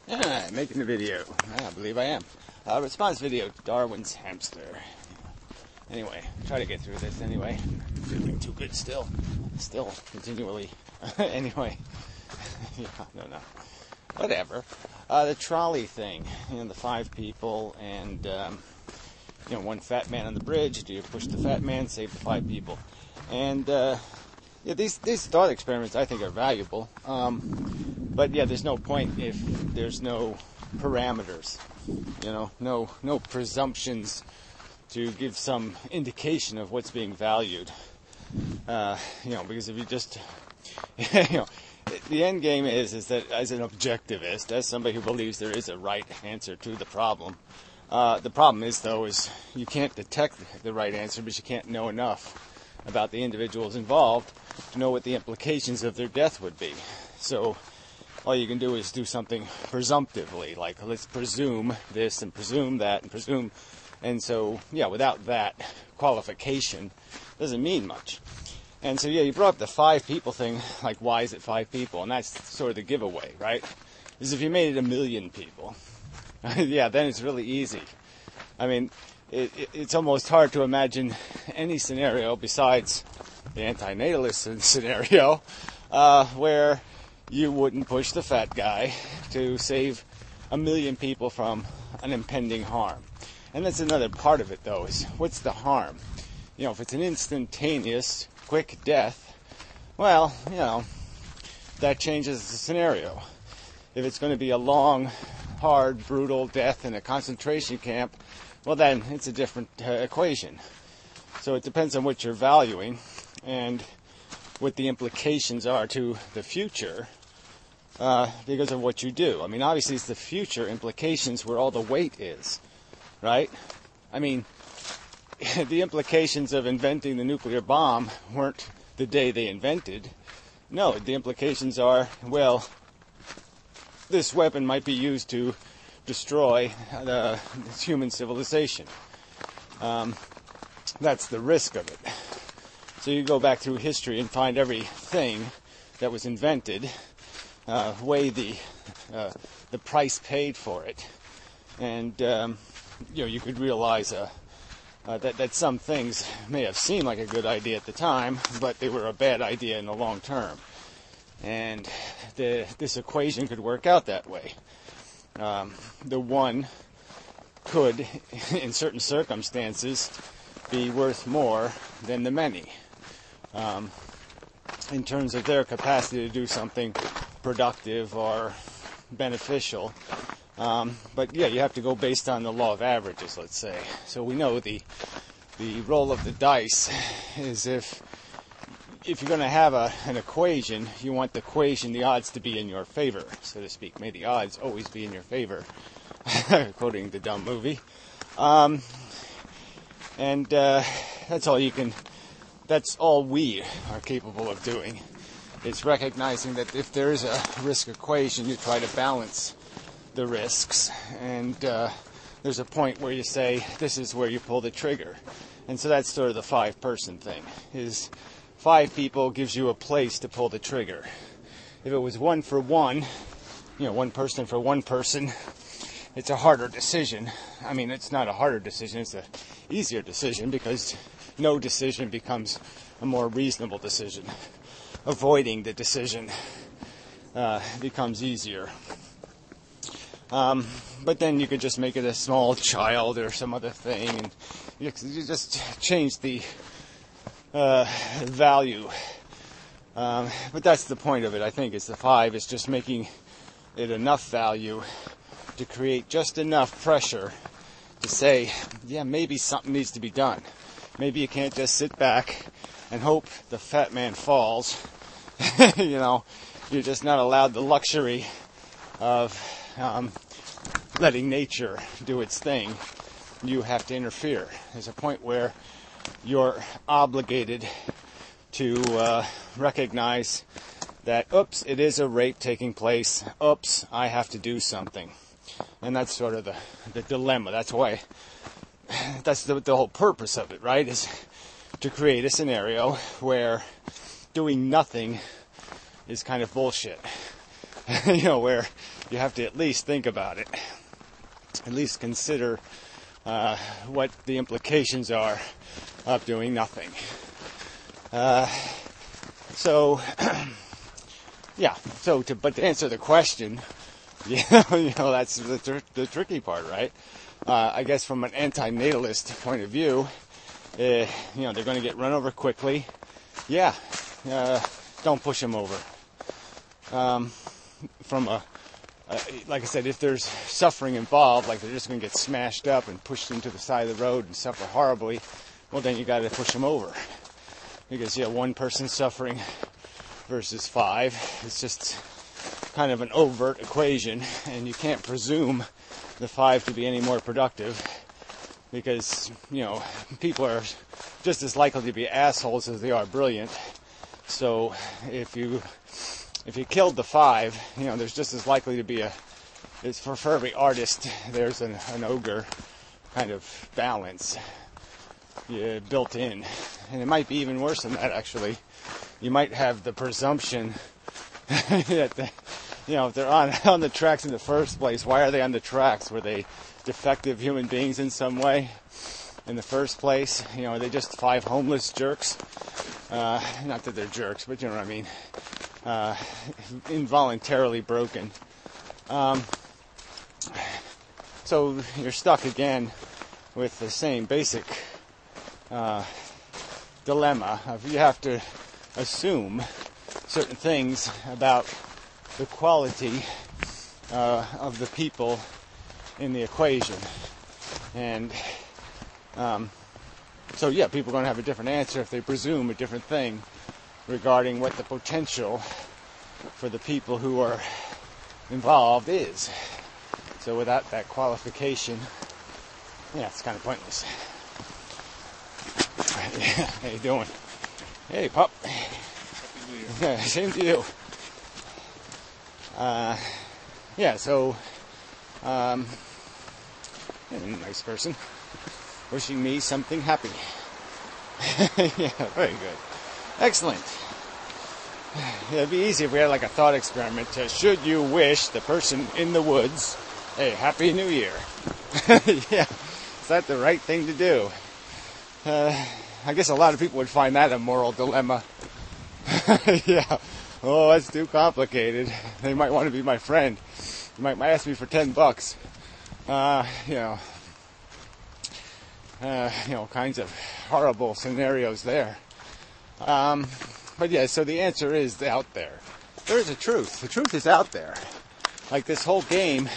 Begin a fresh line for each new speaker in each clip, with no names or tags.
Yeah, making a video. I believe I am. Response video, Darwin's hamster. Anyway, try to get through this anyway. Feeling too good still. Still, continually. Anyway. Yeah, no. Whatever. The trolley thing. The 5 people and, one fat man on the bridge. Do you push the fat man, save the 5 people? And, these thought experiments I think are valuable. But yeah, there's no point if there's no parameters, no presumptions to give some indication of what's being valued. Because if you just, the end game is that as an objectivist, as somebody who believes there is a right answer to the problem is you can't detect the right answer, but you can't know enough about the individuals involved to know what the implications of their death would be. So all you can do is do something presumptively, like let's presume this and presume that and presume. And so, without that qualification, it doesn't mean much. And so, you brought up the 5 people thing, like why is it 5 people? And that's sort of the giveaway, right? Because if you made it 1 million people, then it's really easy. I mean, it's almost hard to imagine any scenario besides the antinatalist scenario where you wouldn't push the fat guy to save 1 million people from an impending harm. And that's another part of it, though, is what's the harm? If it's an instantaneous, quick death, well, that changes the scenario. If it's going to be a long, hard, brutal death in a concentration camp, well, then it's a different equation. So it depends on what you're valuing and what the implications are to the future because of what you do. I mean, obviously it's the future implications where all the weight is, right? I mean, the implications of inventing the nuclear bomb weren't the day they invented. No, the implications are, well, this weapon might be used to destroy human civilization. That's the risk of it. So you go back through history and find everything that was invented, weigh the price paid for it, and you could realize that some things may have seemed like a good idea at the time, but they were a bad idea in the long term. And this equation could work out that way. The one could, in certain circumstances, be worth more than the many in terms of their capacity to do something productive or beneficial. But you have to go based on the law of averages, let's say. So we know the roll of the dice is if you're going to have an equation, you want the odds to be in your favor, so to speak. May the odds always be in your favor, quoting the dumb movie. And that's all we are capable of doing. It's recognizing that if there is a risk equation, you try to balance the risks. And there's a point where you say, this is where you pull the trigger. And so that's sort of the 5-person thing, is 5 people gives you a place to pull the trigger. If it was 1 for 1, 1 person for 1 person, it's a harder decision. I mean, it's not a harder decision, it's an easier decision because no decision becomes a more reasonable decision. Avoiding the decision becomes easier. But then you could just make it a small child or some other thing, and you just change the value. But that's the point of it, I think, is the 5 is just making it enough value to create just enough pressure to say, maybe something needs to be done. Maybe you can't just sit back and hope the fat man falls. You're just not allowed the luxury of letting nature do its thing. You have to interfere. There's a point where you're obligated to recognize that, oops, it is a rape taking place. Oops, I have to do something. And that's sort of the dilemma. That's the whole purpose of it, right? Is to create a scenario where doing nothing is kind of bullshit. where you have to at least think about it, at least consider what the implications are of doing nothing. But to answer the question, that's the tricky part, right? I guess from an anti-natalist point of view, they're going to get run over quickly. Yeah, don't push them over. Like I said, if there's suffering involved, like they're just going to get smashed up and pushed into the side of the road and suffer horribly, well, then you got to push them over. Because one person suffering versus 5, it's just kind of an overt equation, and you can't presume the 5 to be any more productive, because people are just as likely to be assholes as they are brilliant. So if you killed the 5, there's just as likely to be it's for every artist, there's an ogre kind of balance built in. And it might be even worse than that, actually. You might have the presumption that if they're on the tracks in the first place, why are they on the tracks? Were they defective human beings in some way in the first place? Are they just 5 homeless jerks? Not that they're jerks, but you know what I mean. Involuntarily broken. So you're stuck again with the same basic dilemma of you have to assume certain things about the quality of the people in the equation. And people are going to have a different answer if they presume a different thing regarding what the potential for the people who are involved is. So without that qualification, it's kind of pointless. How you doing? Hey, pup. Yeah, same to you. Nice person. Wishing me something happy. Yeah, very good. Excellent. It'd be easy if we had like a thought experiment. Should you wish the person in the woods a Happy New Year? Yeah, is that the right thing to do? I guess a lot of people would find that a moral dilemma. Yeah. Oh, that's too complicated. They might want to be my friend. They might ask me for $10. Kinds of horrible scenarios there. So the answer is out there. There is a truth. The truth is out there. Like this whole game,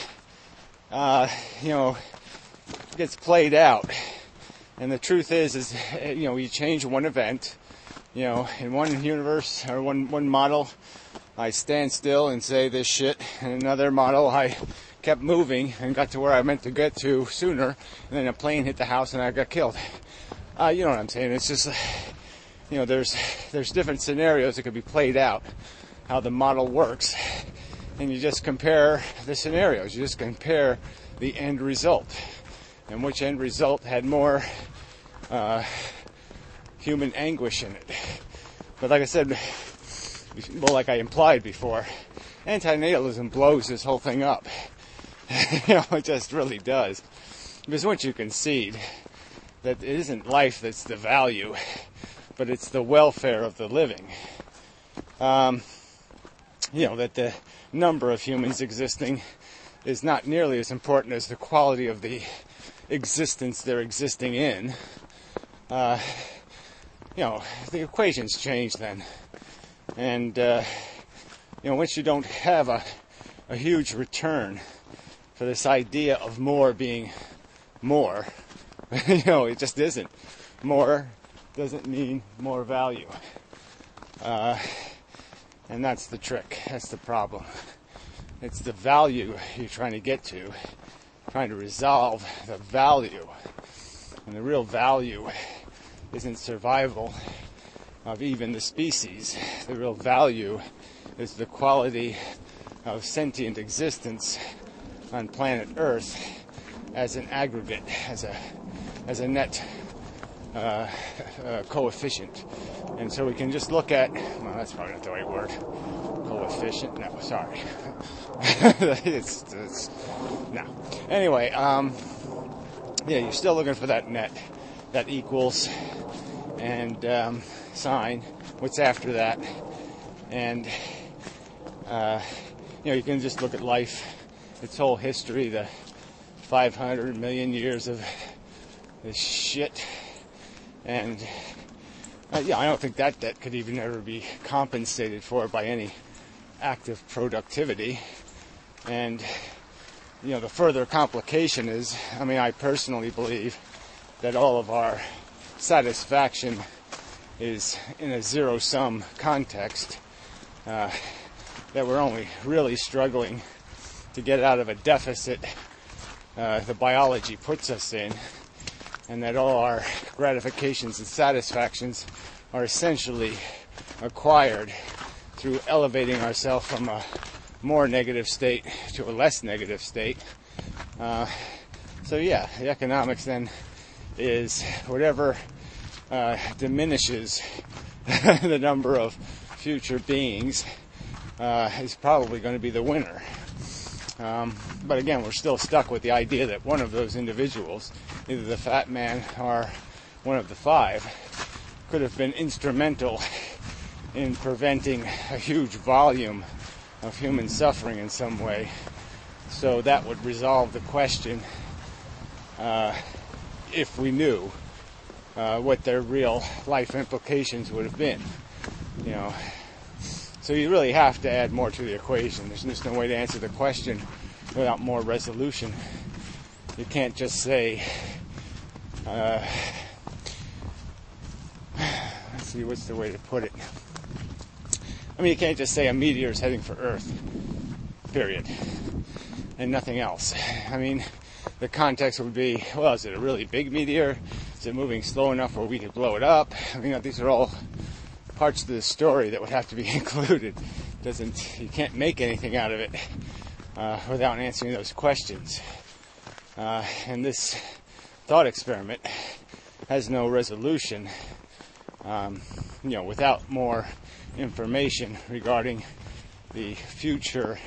gets played out. And the truth is, you change one event, in one universe or one model, I stand still and say this shit. In another model, I kept moving and got to where I meant to get to sooner. And then a plane hit the house and I got killed. You know what I'm saying? It's just, there's different scenarios that could be played out, how the model works. And you just compare the scenarios. You just compare the end result. And which end result had more human anguish in it. But like I said, like I implied before, antinatalism blows this whole thing up. It just really does. Because once you concede that it isn't life that's the value, but it's the welfare of the living, that the number of humans existing is not nearly as important as the quality of the existence they're existing in, the equations change then. And, once you don't have a huge return for this idea of more being more, it just isn't. More doesn't mean more value. And that's the trick. That's the problem. It's the value you're trying to get to, trying to resolve the value. And the real value isn't survival of even the species. The real value is the quality of sentient existence on planet Earth as an aggregate, as a net coefficient. And so we can just look at, well, that's probably not the right word, efficient. No, sorry. it's no. Anyway, yeah, you're still looking for that net, that equals, and sign. What's after that? And you can just look at life, its whole history, the 500 million years of this shit, and I don't think that debt could even ever be compensated for by any active productivity. And the further complication is, I personally believe that all of our satisfaction is in a zero-sum context, that we're only really struggling to get out of a deficit the biology puts us in, and that all our gratifications and satisfactions are essentially acquired through elevating ourselves from a more negative state to a less negative state. So yeah, the economics then is whatever diminishes the number of future beings is probably going to be the winner. But again, we're still stuck with the idea that one of those individuals, either the fat man or one of the five, could have been instrumental in preventing a huge volume of human suffering in some way. So that would resolve the question, if we knew what their real life implications would have been. So you really have to add more to the equation. There's just no way to answer the question without more resolution. You can't just say, let's see, what's the way to put it? You can't just say a meteor is heading for Earth, period, and nothing else. The context would be, well, is it a really big meteor? Is it moving slow enough where we could blow it up? These are all parts of the story that would have to be included. You can't make anything out of it without answering those questions. And this thought experiment has no resolution, without more information regarding the future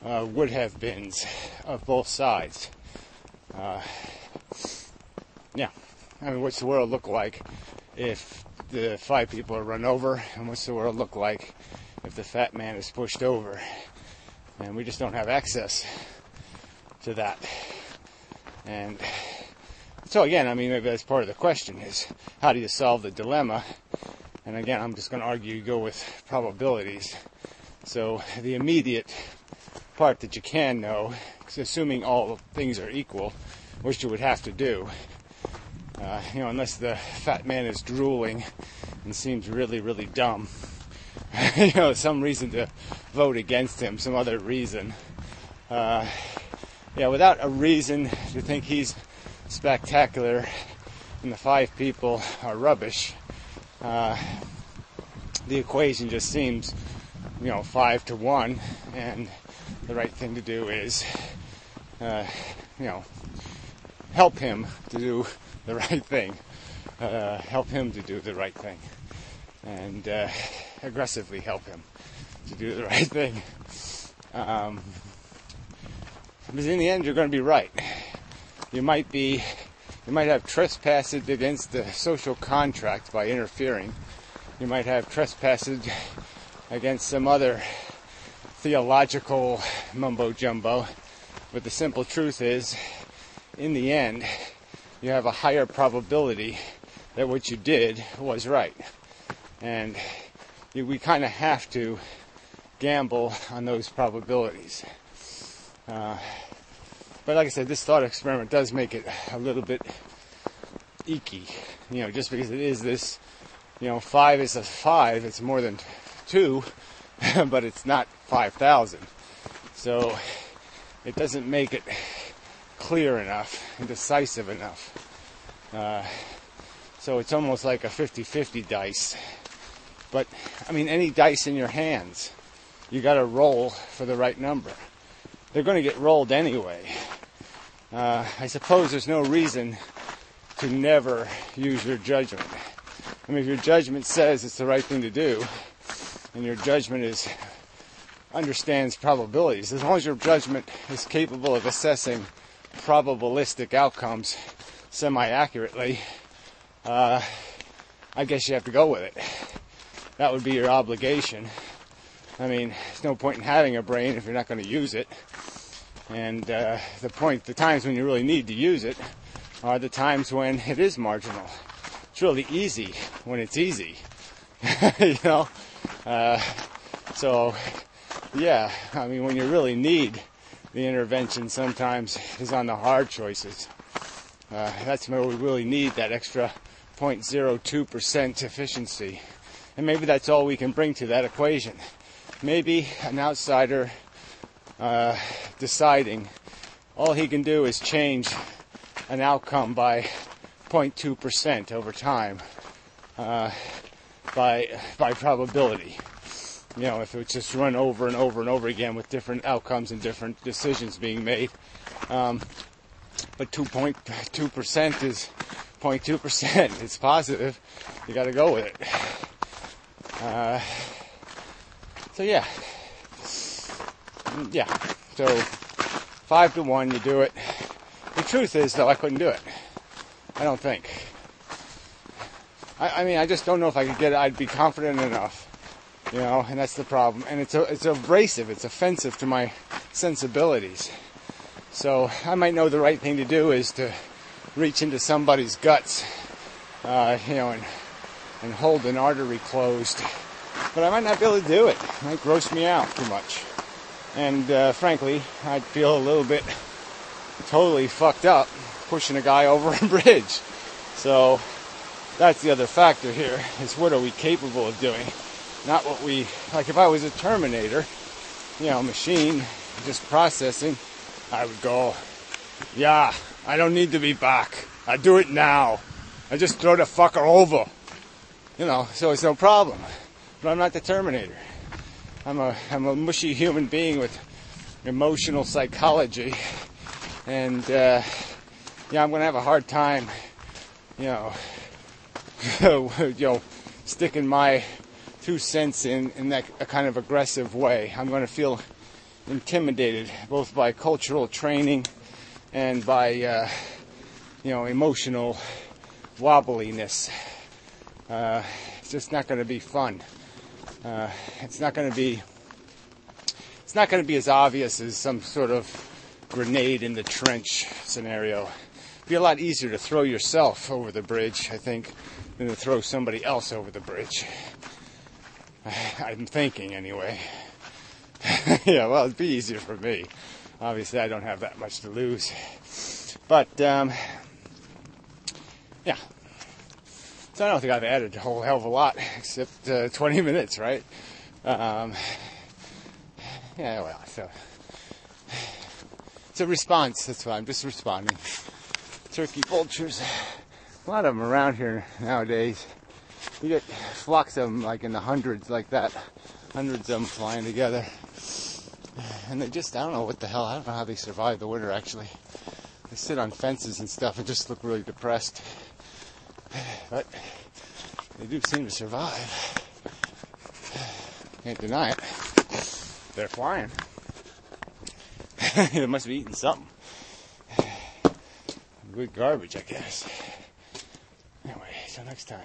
would have beens of both sides. What's the world look like if the 5 people are run over, and what's the world look like if the fat man is pushed over? And we just don't have access to that. And so again, maybe that's part of the question, is how do you solve the dilemma? And again, I'm just going to argue you go with probabilities. So the immediate part that you can know, assuming all things are equal, which you would have to do, unless the fat man is drooling and seems really, really dumb, some reason to vote against him, some other reason. Without a reason to think he's spectacular and the 5 people are rubbish, the equation just seems, 5 to 1, and the right thing to do is, help him to do the right thing. Help him to do the right thing. And aggressively help him to do the right thing. Because in the end, you're going to be right. You might have trespassed against the social contract by interfering. You might have trespassed against some other theological mumbo-jumbo. But the simple truth is, in the end, you have a higher probability that what you did was right. And we kind of have to gamble on those probabilities. But like I said, this thought experiment does make it a little bit icky. Just because it is this, 5 is a 5, it's more than 2, but it's not 5,000. So it doesn't make it clear enough and decisive enough. So it's almost like a 50-50 dice. But, any dice in your hands, you got to roll for the right number. They're going to get rolled anyway. I suppose there's no reason to never use your judgment. If your judgment says it's the right thing to do, and your judgment is understands probabilities. As long as your judgment is capable of assessing probabilistic outcomes semi-accurately, I guess you have to go with it. That would be your obligation. I mean, there's no point in having a brain if you're not going to use it. And the times when you really need to use it are the times when it is marginal. It's really easy when it's easy, you know. So, yeah, I mean, when you really need the intervention, sometimes is on the hard choices. That's where we really need that extra 0.02% efficiency. And maybe that's all we can bring to that equation. Maybe an outsider deciding all he can do is change an outcome by 0.2% over time by probability. You know, if it's just run over and over and over again with different outcomes and different decisions being made. But 2.2% is 0.2%. It's positive. You got to go with it. So yeah. So 5-1, you do it. The truth is, though, I couldn't do it. I don't think. I mean, I just don't know if I could get it. I'd be confident enough, you know, and that's the problem. And it's abrasive. It's offensive to my sensibilities. So I might know the right thing to do is to reach into somebody's guts, you know, and hold an artery closed. But I might not be able to do it. It might gross me out too much. And frankly, I'd feel a little bit totally fucked up pushing a guy over a bridge. So that's the other factor here, is what are we capable of doing? Not what we, like if I was a Terminator, you know, machine, just processing, I would go, yeah, I don't need to be back. I do it now. I just throw the fucker over. You know, so it's no problem. But I'm not the Terminator. I'm a mushy human being with emotional psychology. And, yeah, I'm going to have a hard time, you know, sticking my 2 cents in that a kind of aggressive way. I'm going to feel intimidated both by cultural training and by, you know, emotional wobbliness. It's just not going to be fun. It's not going to be as obvious as some sort of grenade in the trench scenario. It'd be a lot easier to throw yourself over the bridge, I think, than to throw somebody else over the bridge. I'm thinking, anyway. Yeah, well, it'd be easier for me. Obviously, I don't have that much to lose. But, yeah. So I don't think I've added a whole hell of a lot, except 20 minutes, right? Yeah, well, so it's a response. That's why I'm just responding. Turkey vultures, a lot of them around here nowadays. You get flocks of them, like in the hundreds, like that. Hundreds of them flying together. And they just, I don't know what the hell, I don't know how they survive the winter, actually. They sit on fences and stuff and just look really depressed. But they do seem to survive. Can't deny it. They're flying. They must be eating something. Good garbage, I guess. Anyway, till next time.